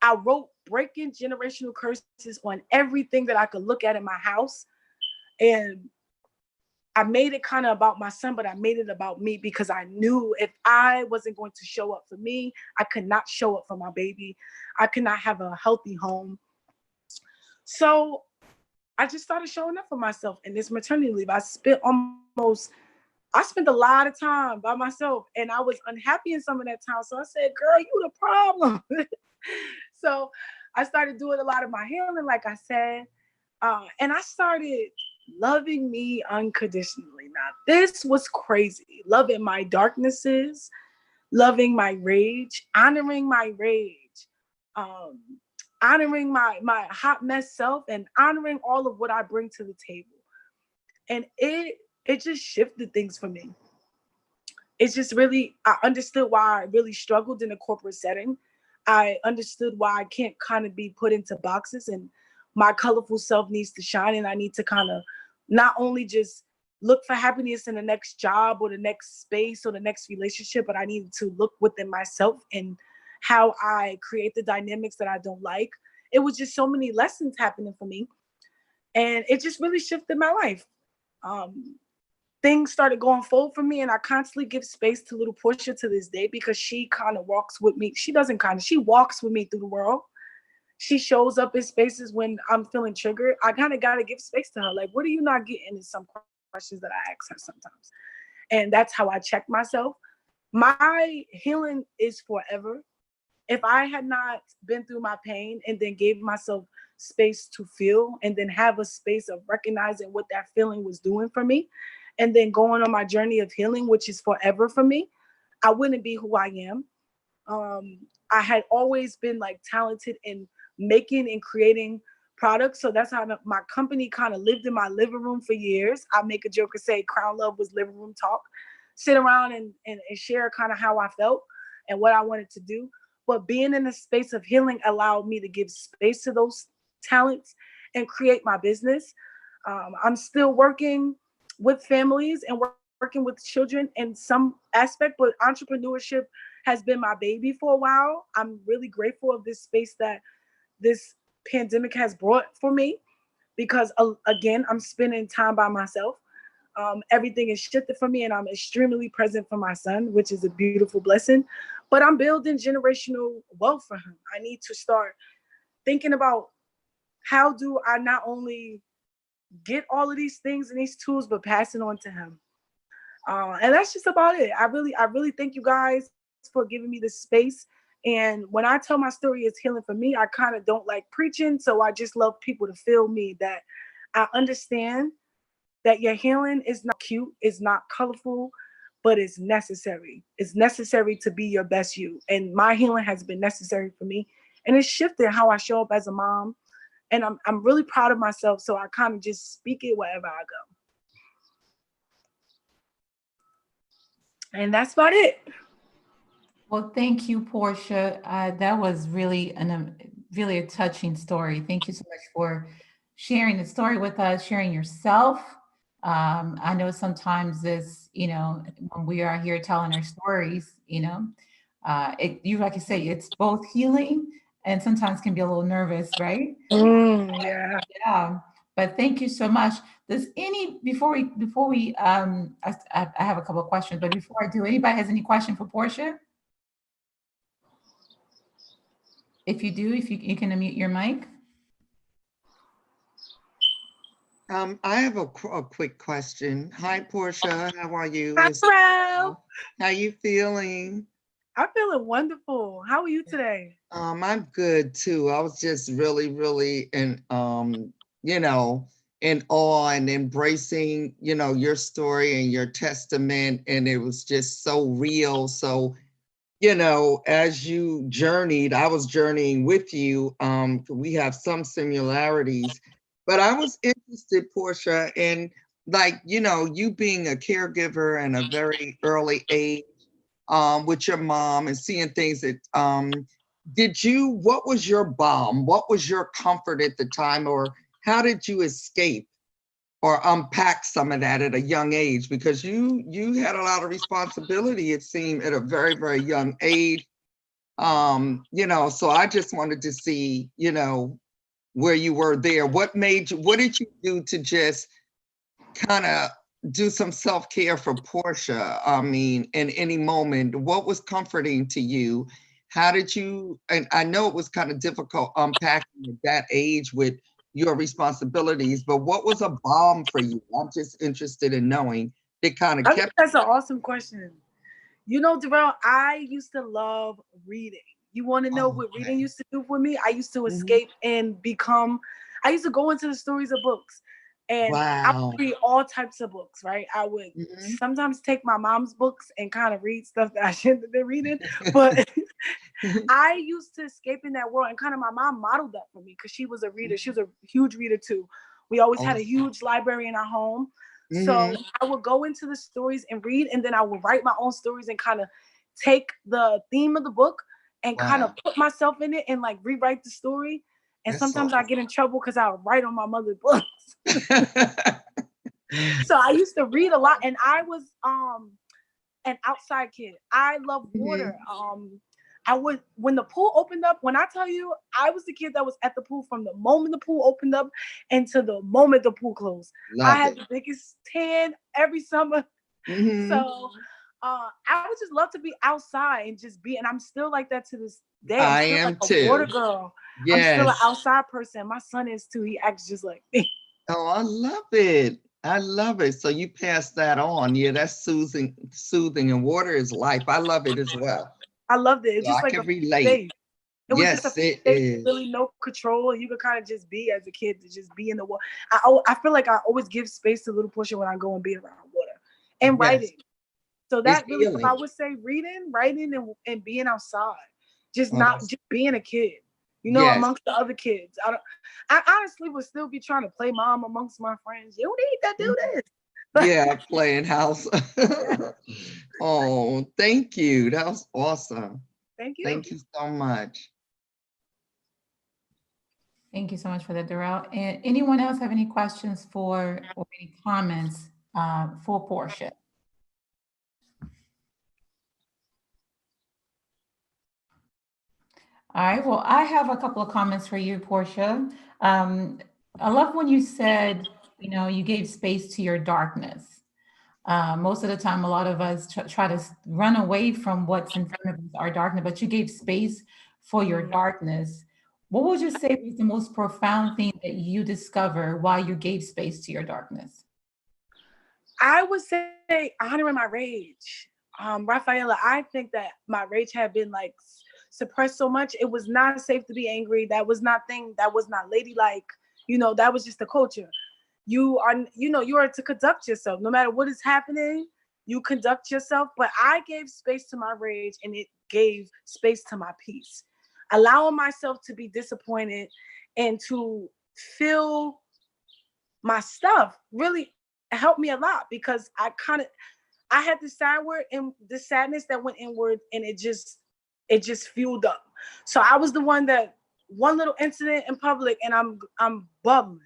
I wrote breaking generational curses on everything that I could look at in my house. And I made it kind of about my son, but I made it about me because I knew if I wasn't going to show up for me, I could not show up for my baby. I could not have a healthy home. So I just started showing up for myself in this maternity leave. I spent a lot of time by myself, and I was unhappy in some of that time. So I said, girl, you the problem. So I started doing a lot of my healing, like I said, and I started loving me unconditionally. Now, this was crazy. Loving my darknesses, loving my rage, honoring my rage, um, honoring my hot mess self, and honoring all of what I bring to the table. And it just shifted things for me. It's just really, I understood why I really struggled in a corporate setting. I understood why I can't kind of be put into boxes, and my colorful self needs to shine. And I need to kind of not only just look for happiness in the next job or the next space or the next relationship, but I needed to look within myself and how I create the dynamics that I don't like. It was just so many lessons happening for me. And it just really shifted my life. Um, Things started going forward for me, and I constantly give space to little Portia to this day because she kind of walks with me. She walks with me through the world. She shows up in spaces when I'm feeling triggered. I kind of got to give space to her. Like, what are you not getting is some questions that I ask her sometimes. And that's how I check myself. My healing is forever. If I had not been through my pain and then gave myself space to feel and then have a space of recognizing what that feeling was doing for me and then going on my journey of healing, which is forever for me, I wouldn't be who I am. I had always been like talented in making and creating products. So that's how my company kind of lived in my living room for years. I make a joke and say Crown Love was living room talk. Sit around and share kind of how I felt and what I wanted to do. But being in a space of healing allowed me to give space to those talents and create my business. I'm still working with families and working with children in some aspect, but entrepreneurship has been my baby for a while. I'm really grateful of this space that this pandemic has brought for me because, again, I'm spending time by myself. Everything is shifted for me, and I'm extremely present for my son, which is a beautiful blessing. But I'm building generational wealth for him. I need to start thinking about how do I not only get all of these things and these tools, but pass it on to him. And that's just about it. I really thank you guys for giving me this space. And when I tell my story is healing for me, I kind of don't like preaching. So I just love people to feel me that I understand that your healing is not cute, it's not colorful, but it's necessary. It's necessary to be your best you. And my healing has been necessary for me. And it's shifted how I show up as a mom. And I'm really proud of myself. So I kind of just speak it wherever I go. And that's about it.
Well, thank you, Portia. That was really really a touching story. Thank you so much for sharing the story with us, sharing yourself. I know sometimes this, when we are here telling our stories, you like you say, it's both healing and sometimes can be a little nervous, right?
Yeah.
Yeah. But thank you so much. Does any before we I have a couple of questions, but before I do, anybody has any question for Portia? If you do, if you can unmute your mic.
I have a quick question. Hi, Portia. How are you?
Hi,
How you feeling?
I'm feeling wonderful. How are you today?
I'm good too. I was just really, really in awe and embracing, your story and your testament. And it was just so real. So, as you journeyed, I was journeying with you. We have some similarities, but I was interested, Portia, in you being a caregiver and a very early age, with your mom and seeing things that, what was your balm? What was your comfort at the time, or how did you escape or unpack some of that at a young age? Because you had a lot of responsibility, it seemed, at a very, very young age. So I just wanted to see, where you were there. What did you do to just kind of do some self-care for Portia? I mean, in any moment, what was comforting to you? How did you, and I know it was kind of difficult unpacking at that age with your responsibilities, but what was a balm for you? I'm just interested in knowing. It kind of
I think
kept.
that's an awesome question. Darrell, I used to love reading. You want to know
Oh,
what reading
okay.
used to do for me? I used to
Mhm.
escape and I used to go into the stories of books and I
Wow.
would read all types of books, right? I would
Mhm.
sometimes take my mom's books and kind of read stuff that I shouldn't have been reading. But I used to escape in that world, and kind of my mom modeled that for me because she was a reader. She was a huge reader too. We always had a
Awesome.
huge library in our home. So
Mhm.
I would go into the stories and read, and then I would write my own stories and kind of take the theme of the book and kind of
Wow.
put myself in it and like rewrite the story. And
That's so
sometimes I get in trouble because I would write on my mother's books.
awesome.
So I used to read a lot, and I was an outside kid. I love water.
Mhm.
I would when the pool opened up. When I tell you, I was the kid that was at the pool from the moment the pool opened up and to the moment the pool closed. I
Love
had
it.
the biggest tan every summer.
Mhm.
So I would just love to be outside and just be. And I'm still like that to this day. I'm
I
still like
am
a water
too.
girl. I'm still an
Yes.
outside person. My son is too. He acts just like me.
Oh, I love it. I love it. So you pass that on. Yeah, that's soothing, and water is life. I love it as well.
I loved it. It's
So
just
I
like a
can relate.
faith. It was just a
Yes, it
faith,
is.
really no control. You could kind of just be as a kid to just be in the water. I feel like I always give space to little Portia when I go and be around water and
Yes,
writing. So
it's
that really, so I
healing.
would say reading, writing, and being outside, just
Oh,
not
that's
just being a kid.
yes.
Amongst the other kids. I honestly would still be trying to play mom amongst my friends. You need to do
Mhm.
this.
Yeah, playing house.
Yeah,
Oh, thank you. That was awesome.
thank you.
Thank you so much.
Thank you so much for that, Darrell. And anyone else have any questions for or any comments for Portia? All right. Well, I have a couple of comments for you, Portia. Um, I love when you said, you gave space to your darkness. Most of the time, a lot of us try to run away from what's in front of us, our darkness, but you gave space for your darkness. What would you say was the most profound thing that you discovered while you gave space to your darkness?
I would say honoring my rage. Rafaela, I think that my rage had been like suppressed so much. It was not safe to be angry. That was not ladylike. That was just the culture. you are, you are to conduct yourself. No matter what is happening, you conduct yourself. But I gave space to my rage, and it gave space to my peace. Allowing myself to be disappointed and to feel my stuff really helped me a lot, because I had this sideward and this sadness that went inward, and it just fueled up. So I was the one that one little incident in public and I'm bubbling,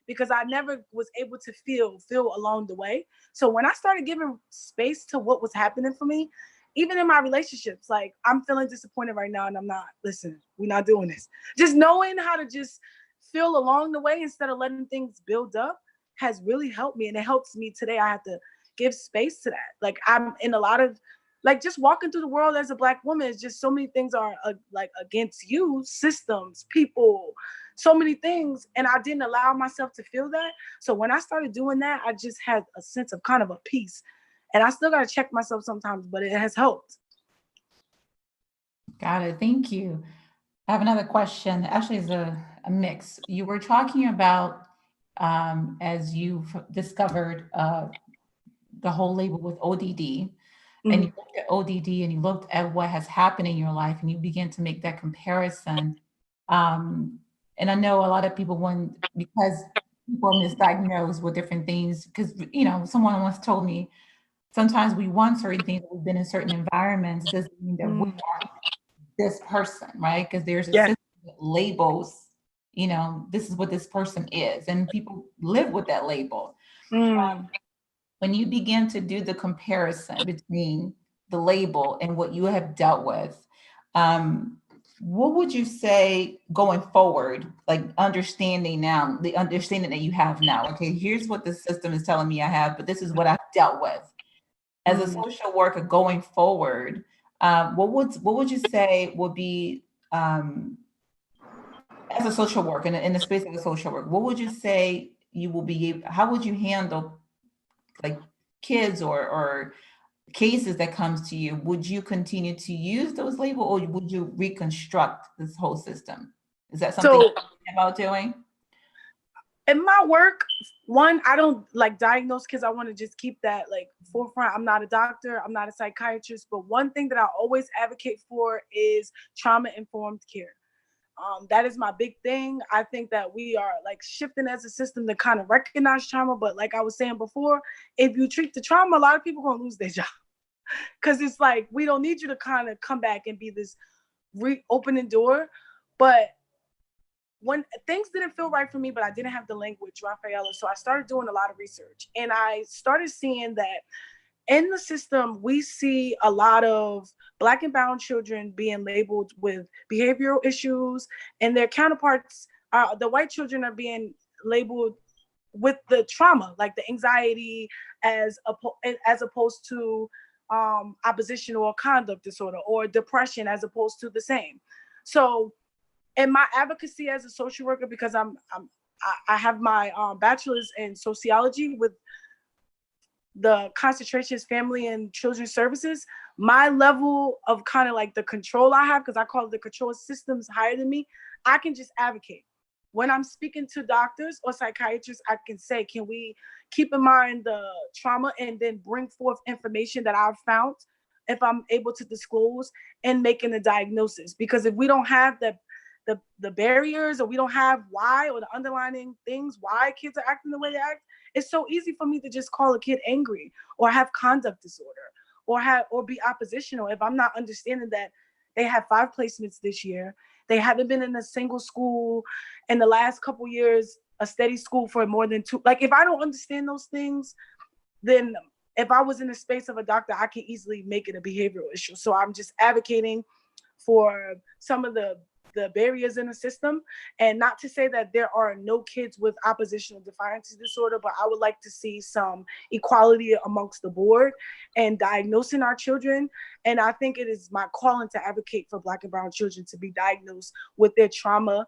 because I never was able to feel along the way. So when I started giving space to what was happening for me, even in my relationships, like I'm feeling disappointed right now and I'm not, listen, we're not doing this. Just knowing how to just feel along the way instead of letting things build up has really helped me. And it helps me today. I have to give space to that. Like I'm in a lot of, like just walking through the world as a Black woman, is just so many things are like against you, systems, people, so many things. And I didn't allow myself to feel that. So when I started doing that, I just had a sense of kind of a peace. And I still got to check myself sometimes, but it has helped.
Got it. Thank you. I have another question. Actually, it's a mix. You were talking about as you discovered the whole label with ODD, and you looked at ODD and you looked at what has happened in your life, and you began to make that comparison. And I know a lot of people, because people are misdiagnosed with different things, because someone once told me sometimes we want certain things, we've been in certain environments, doesn't mean that we are this person, right? Because there's a system that labels, this is what this person is, and people live with that label. When you begin to do the comparison between the label and what you have dealt with, what would you say going forward, like understanding now, the understanding that you have now, okay, here's what the system is telling me I have, but this is what I've dealt with. As a social worker going forward, what would you say would be, as a social worker, in the space of a social work, what would you say you will be, how would you handle like kids or cases that comes to you? Would you continue to use those labels, or would you reconstruct this whole system? Is that something you're thinking about doing?
In my work, one, I don't like diagnose kids. I want to just keep that like forefront. I'm not a doctor, I'm not a psychiatrist, but one thing that I always advocate for is trauma-informed care. That is my big thing. I think that we are like shifting as a system to kind of recognize trauma, but like I was saying before, if you treat the trauma, a lot of people are gonna lose their job. Because it's like, we don't need you to kind of come back and be this reopening door. But when things didn't feel right for me, but I didn't have the language, Rafaela, so I started doing a lot of research. And I started seeing that in the system, we see a lot of Black and brown children being labeled with behavioral issues, and their counterparts, the white children, are being labeled with the trauma, like the anxiety, as opposed to oppositional conduct disorder, or depression as opposed to the same. So in my advocacy as a social worker, because I have my bachelor's in sociology with the concentration is family and children's services, my level of kind of like the control I have, because I call it the control systems higher than me, I can just advocate. When I'm speaking to doctors or psychiatrists, I can say, can we keep in mind the trauma and then bring forth information that I've found, if I'm able to disclose, and making a diagnosis? Because if we don't have the barriers, or we don't have why, or the underlying things why kids are acting the way they act, it's so easy for me to just call a kid angry or have conduct disorder or be oppositional if I'm not understanding that they have 5 placements this year. They haven't been in a single school in the last couple years, a steady school for more than 2. Like, if I don't understand those things, then if I was in the space of a doctor, I can easily make it a behavioral issue. So I'm just advocating for some of the barriers in the system. And not to say that there are no kids with oppositional defiance disorder, but I would like to see some equality amongst the board and diagnosing our children. And I think it is my calling to advocate for Black and brown children to be diagnosed with their trauma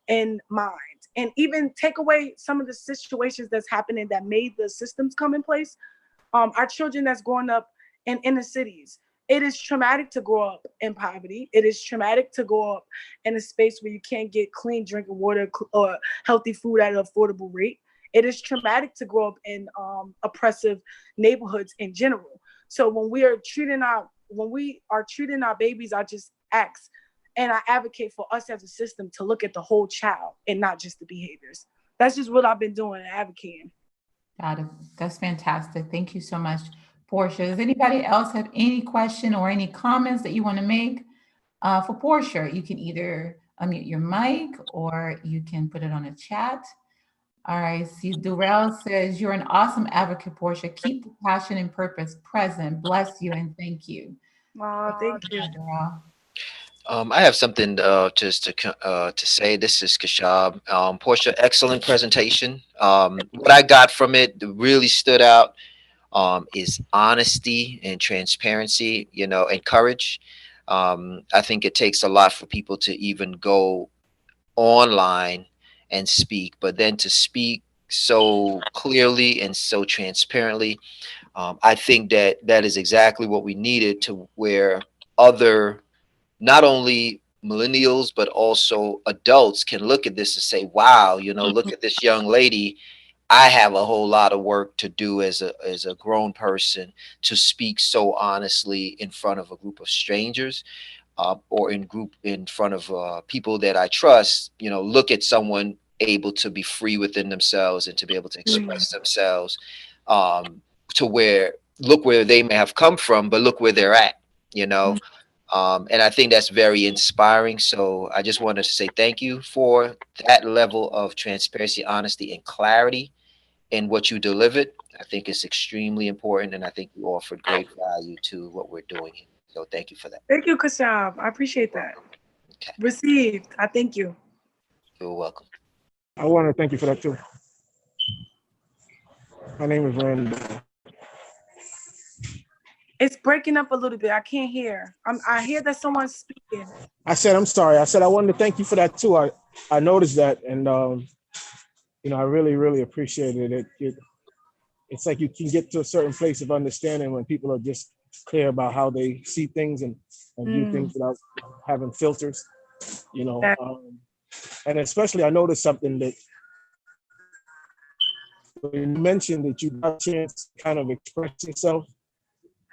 in mind, and even take away some of the situations that's happening that made the systems come in place. Our children that's growing up in inner cities, it is traumatic to grow up in poverty. It is traumatic to grow up in a space where you can't get clean drinking water or healthy food at an affordable rate. it is traumatic to grow up in oppressive neighborhoods in general. So when we are treating our babies, I just ask and I advocate for us as a system to look at the whole child and not just the behaviors. That's just what I've been doing and advocating.
Got it. That's fantastic. Thank you so much, Portia. Does anybody else have any question or any comments that you want to make for Portia? You can either unmute your mic or you can put it on a chat. All right. See, Durrell says, you're an awesome advocate, Portia. Keep the passion and purpose present. Bless you and thank you.
Oh, thank you.
Durrell.
I have something just to say. This is Kashab. Portia, excellent presentation. What I got from it that really stood out is honesty and transparency, and courage. I think it takes a lot for people to even go online and speak, but then to speak so clearly and so transparently, I think that is exactly what we needed to where other, not only millennials but also adults can look at this and say, wow, look at this young lady. I have a whole lot of work to do as a grown person to speak so honestly in front of a group of strangers, or in front of people that I trust. Look at someone able to be free within themselves and to be able to express themselves, to where look where they may have come from, but look where they're at. And I think that's very inspiring. So I just wanted to say thank you for that level of transparency, honesty, and clarity in what you delivered. I think it's extremely important, and I think you offered great value to what we're doing here. So thank you for that.
Thank you, Kashab. I appreciate that.
Okay.
Received. I thank you.
You're welcome.
I want to thank you for that too. My name is Randall.
It's breaking up a little bit. I can't hear. I hear that someone's speaking.
I said, I'm sorry. I said, I wanted to thank you for that too. I noticed that. And, I really, really appreciated it. It's like you can get to a certain place of understanding when people are just clear about how they see things and view things without having filters, and especially I noticed something that when you mentioned that you got a chance to kind of express yourself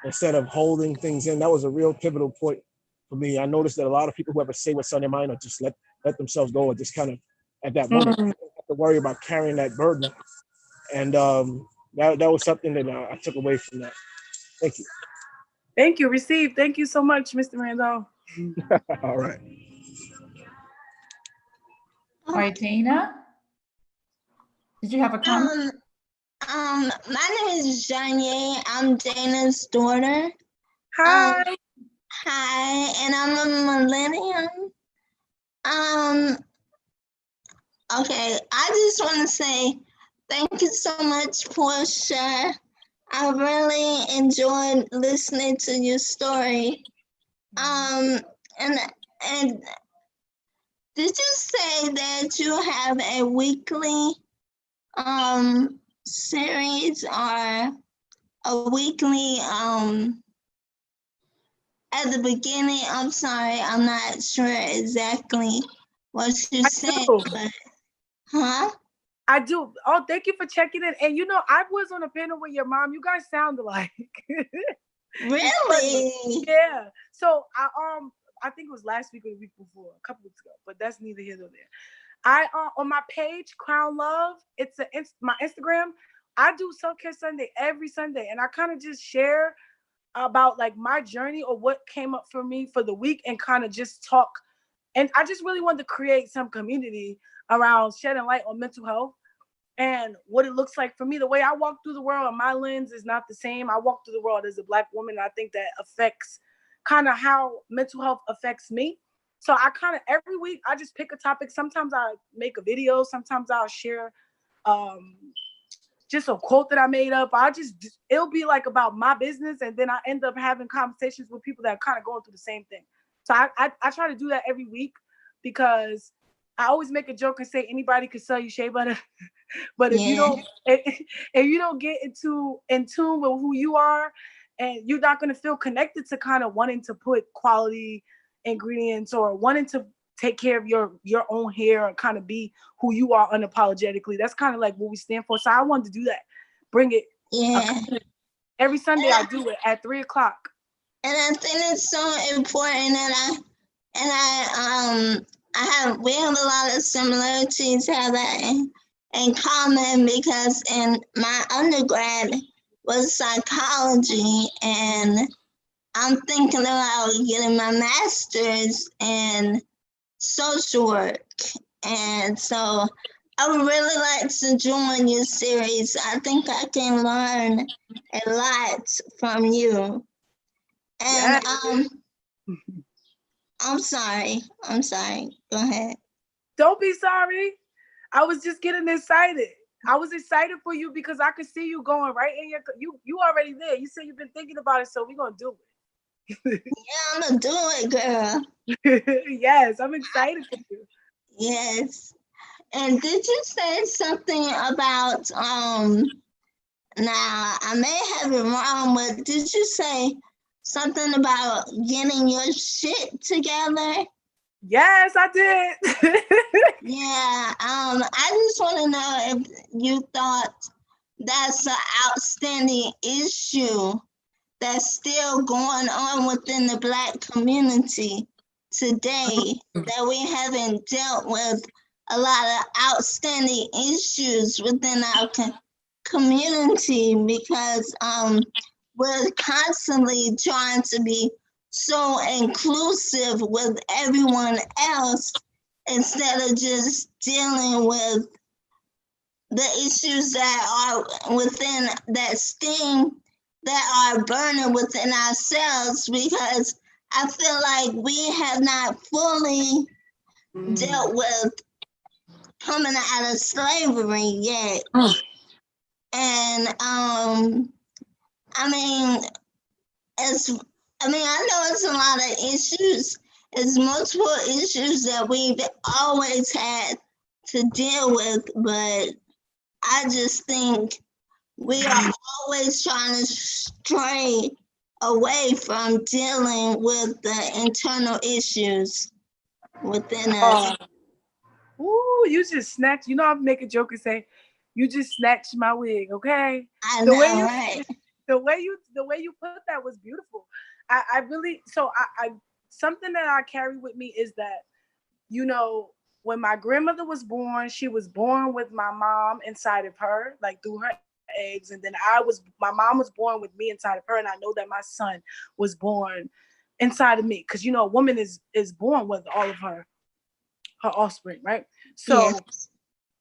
instead of holding things in. That was a real pivotal point for me. I noticed that a lot of people who ever say what's on their mind or just let themselves go or just kind of at that moment don't have to worry about carrying that burden. And that was something that I took away from that. Thank you.
Thank you. Received. Thank you so much, Mr. Randall.
All right.
All right, Dana. Did you have a comment?
My name is Janye. I'm Dana's daughter.
Hi.
Hi, and I'm a millennium. Okay, I just want to say thank you so much, Portia. I really enjoyed listening to your story. And did you say that you have a weekly series or a weekly at the beginning? I'm sorry, I'm not sure exactly what you said, but huh?
I do. Oh, thank you for checking in. And I was on a panel with your mom. You guys sound alike.
Really?
Yeah. So I think it was last week or the week before, a couple weeks ago, but that's neither here nor there. I on my page, Crown Love, it's my Instagram. I do Self-Care Sunday every Sunday, and I kind of just share about like my journey or what came up for me for the week and kind of just talk. And I just really wanted to create some community around shedding light on mental health and what it looks like for me. The way I walk through the world and my lens is not the same. I walk through the world as a Black woman. And I think that affects kind of how mental health affects me. So I kind of every week I just pick a topic. Sometimes I make a video. Sometimes I'll share just a quote that I made up. It'll be like about my business. And then I end up having conversations with people that are kind of going through the same thing. So I try to do that every week because I always make a joke and say anybody could sell you shea butter. But if you don't get in tune with who you are, and you're not going to feel connected to kind of wanting to put quality ingredients or wanting take care of your own hair and kind of be who you are unapologetically. That's kind of like what we stand for. So I wanted to do that. Bring it.
Yeah.
Every Sunday I do it at 3:00.
And I think it's so important that we have a lot of similarities, have that in common, because in my undergrad was psychology, and I'm thinking about getting my master's in social work. And so I would really like to join your series. I think I can learn a lot from you. And I'm sorry. Go ahead.
Don't be sorry. I was just getting excited. I was excited for you because I could see you going right in you already there. You said you've been thinking about it, so we're gonna do it.
Yeah, I'm gonna do it, girl.
Yes, I'm excited for you.
Yes. And did you say something about now I may have it wrong, but did you say something about getting your shit together?
Yes, I did.
Yeah, I just want to know if you thought that's an outstanding issue that's still going on within the Black community today, that we haven't dealt with a lot of outstanding issues within our community, because we're constantly trying to be so inclusive with everyone else instead of just dealing with the issues that are within that sting, that are burning within ourselves, because I feel like we have not fully dealt with coming out of slavery yet. And I know it's a lot of issues. It's multiple issues that we've always had to deal with, but I just think we are always trying to stray away from dealing with the internal issues within us.
Ooh, you just snatched. You know, I make a joke and say, "You just snatched my wig." Okay.
I know, right?
The way you put that was beautiful. I really, so I something that I carry with me is that, you know, when my grandmother was born, she was born with my mom inside of her, like through her eggs, and then my mom was born with me inside of her, and I know that my son was born inside of me, because you know, a woman is born with all of her offspring, right? So
Yes.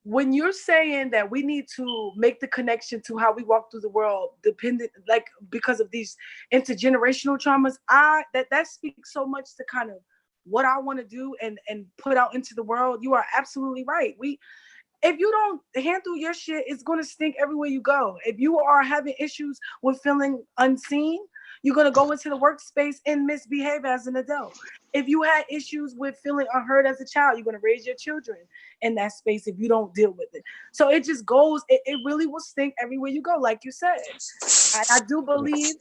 when you're saying that we need to make the connection to how we walk through the world, dependent, like because of these intergenerational traumas, that speaks so much to kind of what I want to do and put out into the world. You are absolutely right. If you don't handle your shit, it's going to stink everywhere you go. If you are having issues with feeling unseen, you're going to go into the workspace and misbehave as an adult. If you had issues with feeling unheard as a child, you're going to raise your children in that space if you don't deal with it. So it just goes, it really will stink everywhere you go, like you said. I do believe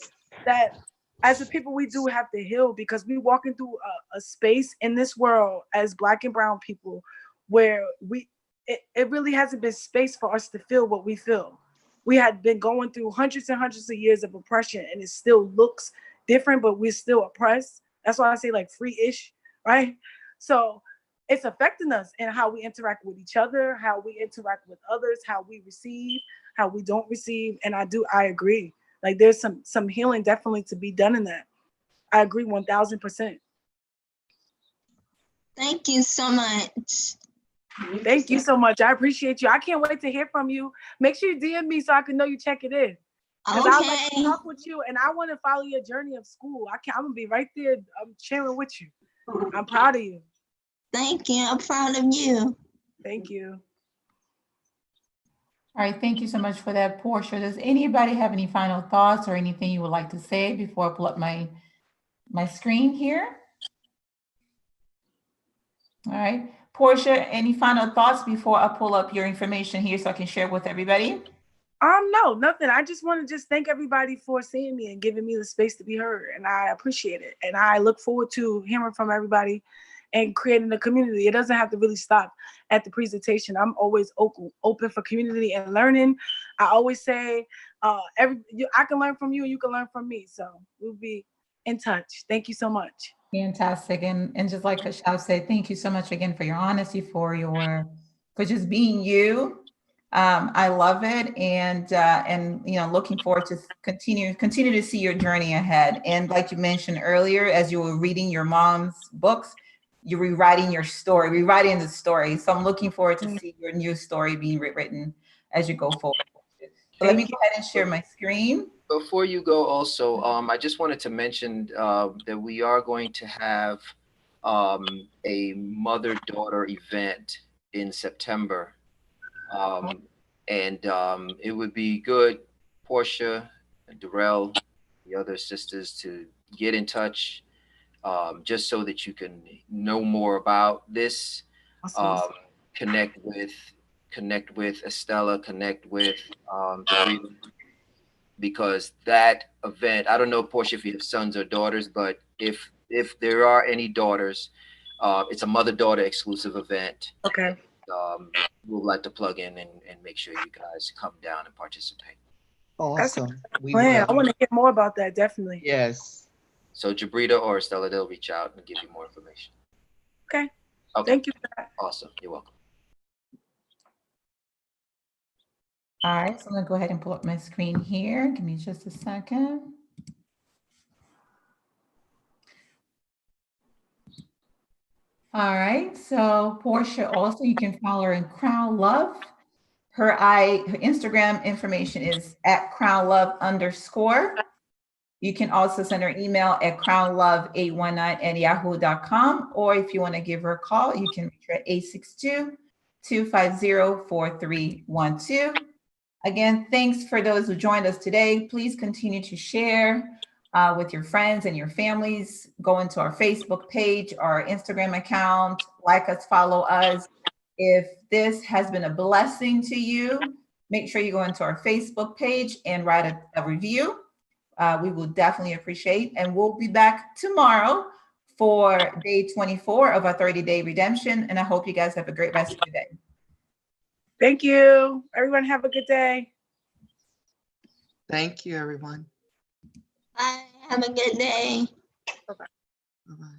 that as a people, we do have to heal, because we're walking through a space in this world as Black and brown people where it really hasn't been space for us to feel what we feel. We had been going through hundreds and hundreds of years of oppression, and it still looks different, but we're still oppressed. That's why I say like free-ish, right? So it's affecting us in how we interact with each other, how we interact with others, how we receive, how we don't receive. And I agree. Like there's some healing definitely to be done in that. I agree 1000%.
Thank you so much.
Thank you so much. I appreciate you. I can't wait to hear from you. Make sure you DM me so I can know you check it in. Because I like to talk with you, and I want to follow your journey of school. I'm going to be right there. I'm cheering with you. I'm proud of you.
Thank you. I'm proud of you.
Thank you.
All right, thank you so much for that, Portia. Does anybody have any final thoughts or anything you would like to say before I pull up my screen here? All right, Portia, any final thoughts before I pull up your information here so I can share with everybody?
No, nothing. I just want to just thank everybody for seeing me and giving me the space to be heard, and I appreciate it. And I look forward to hearing from everybody and creating a community. It doesn't have to really stop at the presentation. I'm always open for community and learning. I always say, I can learn from you and you can learn from me. So we'll be in touch. Thank you so much.
Fantastic. And just like Kashab said, thank you so much again for your honesty, for just being you. I love it. And looking forward to continue to see your journey ahead. And like you mentioned earlier, as you were reading your mom's books, you're rewriting the story. So I'm looking forward to see your new story being written as you go forward. So let me go ahead and share my screen.
Before you go, also, I just wanted to mention that we are going to have a mother-daughter event in September. And it would be good, Portia and Darrell, the other sisters, to get in touch just so that you can know more about this.
Awesome.
Connect with Estella, connect with Darita, because that event, I don't know, Portia, if you have sons or daughters, but if there are any daughters, it's a mother-daughter exclusive event.
Okay.
We would like to plug in and make sure you guys come down and participate.
Awesome. We
Man, I
will.
want to hear more about that, definitely.
Yes.
So Jabrita or Estella, they'll reach out and give you more information.
Okay.
Okay.
Thank you for that.
Awesome. You're welcome.
All right, so I'm gonna go ahead and pull up my screen here. Give me just a second. All right, so Portia, also you can follow her in Crown Love. Her Instagram information is at crownlove_. You can also send her email at crownlove819@yahoo.com, or if you want to give her a call, you can reach her at 862-250-4312. Again, thanks for those who joined us today. Please continue to share with your friends and your families. Go into our Facebook page, our Instagram account, like us, follow us. If this has been a blessing to you, make sure you go into our Facebook page and write a review. We will definitely appreciate, and we'll be back tomorrow for day 24 of our 30-day redemption. And I hope you guys have a great rest of your day.
Thank you. Everyone have a good day.
Thank you, everyone.
Bye. Have a good day.
Bye-bye.
Bye-bye.